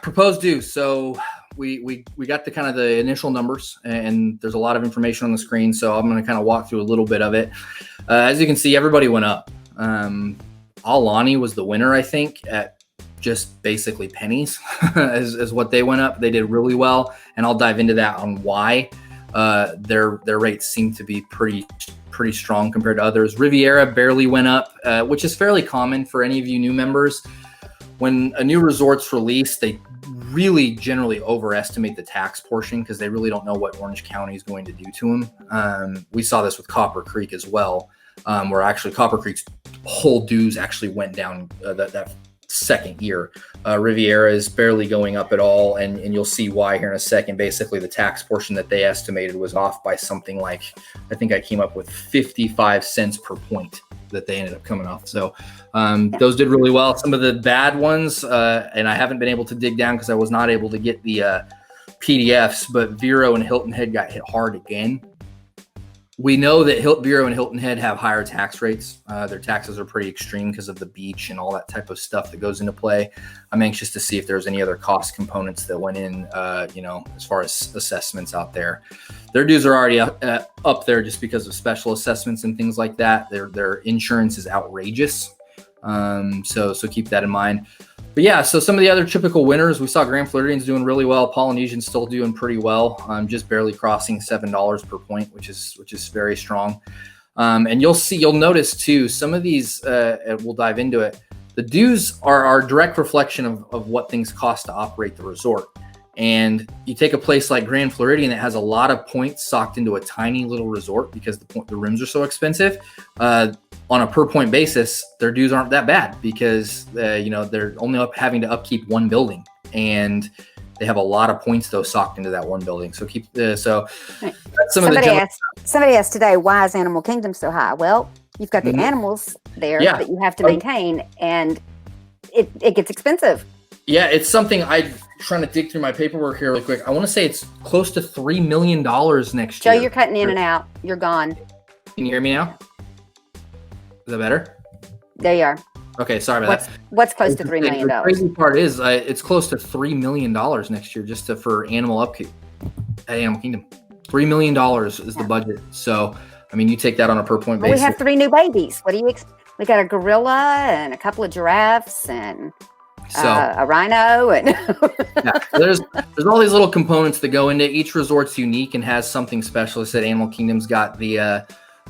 proposed dues. So we got the kind of the initial numbers, and there's a lot of information on the screen. So I'm going to kind of walk through a little bit of it. As you can see, everybody went up. Alani was the winner, I think, at just basically pennies as what they went up. They did really well, and I'll dive into that on why their rates seem to be pretty strong compared to others. Riviera barely went up, which is fairly common for any of you new members. When a new resort's released, they really generally overestimate the tax portion because they really don't know what Orange County is going to do to them. We saw this with Copper Creek as well, where actually Copper Creek's whole dues actually went down that second year. Riviera is barely going up at all, and you'll see why here in a second. Basically, the tax portion that they estimated was off by something like, I think I came up with 55 cents per point that they ended up coming off. So those did really well. Some of the bad ones, and I haven't been able to dig down because I was not able to get the PDFs, but Vero and Hilton Head got hit hard again. We know that Vero and Hilton Head have higher tax rates. Their taxes are pretty extreme because of the beach and all that type of stuff that goes into play. I'm anxious to see if there's any other cost components that went in, as far as assessments out there. Their dues are already up there just because of special assessments and things like that. Their insurance is outrageous. So keep that in mind. But yeah, so some of the other typical winners, we saw Grand Floridian's doing really well. Polynesian's still doing pretty well, just barely crossing $7 per point, which is very strong. And you'll notice too, some of these, we'll dive into it. The dues are a direct reflection of what things cost to operate the resort. And you take a place like Grand Floridian that has a lot of points socked into a tiny little resort because the rooms are so expensive. On a per point basis, their dues aren't that bad because they're only having to upkeep one building, and they have a lot of points though socked into that one building. So right. That's some of the somebody asked today, why is Animal Kingdom so high? Well, you've got the animals there that you have to maintain, and it gets expensive. Yeah, it's something I'm trying to dig through my paperwork here really quick. I want to say it's close to $3 million next year. Joe, you're cutting in and out. You're gone. Can you hear me now? Is that better? There you are. Okay, sorry about that. What's close to $3 million? The crazy part is it's close to $3 million next year just for animal upkeep at Animal Kingdom. $3 million is the budget. So, I mean, you take that on a per point basis. We have 3 new babies. What do you expect? We got a gorilla and a couple of giraffes and a rhino. And yeah, there's all these little components that go into each resort's unique and has something special. I said Animal Kingdom's got the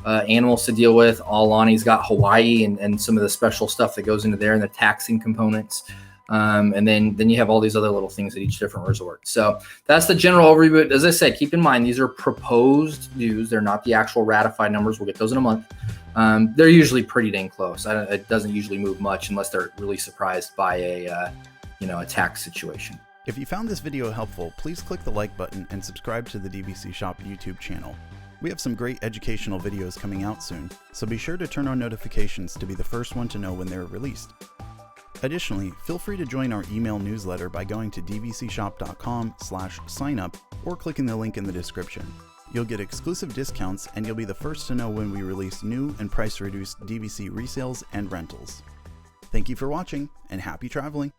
animals to deal with. Alani's got Hawaii and some of the special stuff that goes into there and the taxing components. And then you have all these other little things at each different resort. So that's the general overview. But as I said, keep in mind, these are proposed dues. They're not the actual ratified numbers. We'll get those in a month. They're usually pretty dang close. It doesn't usually move much unless they're really surprised by a tax situation. If you found this video helpful, please click the like button and subscribe to the DVC Shop YouTube channel. We have some great educational videos coming out soon, so be sure to turn on notifications to be the first one to know when they're released. Additionally, feel free to join our email newsletter by going to dvcshop.com/signup or clicking the link in the description. You'll get exclusive discounts, and you'll be the first to know when we release new and price-reduced DVC resales and rentals. Thank you for watching, and happy traveling!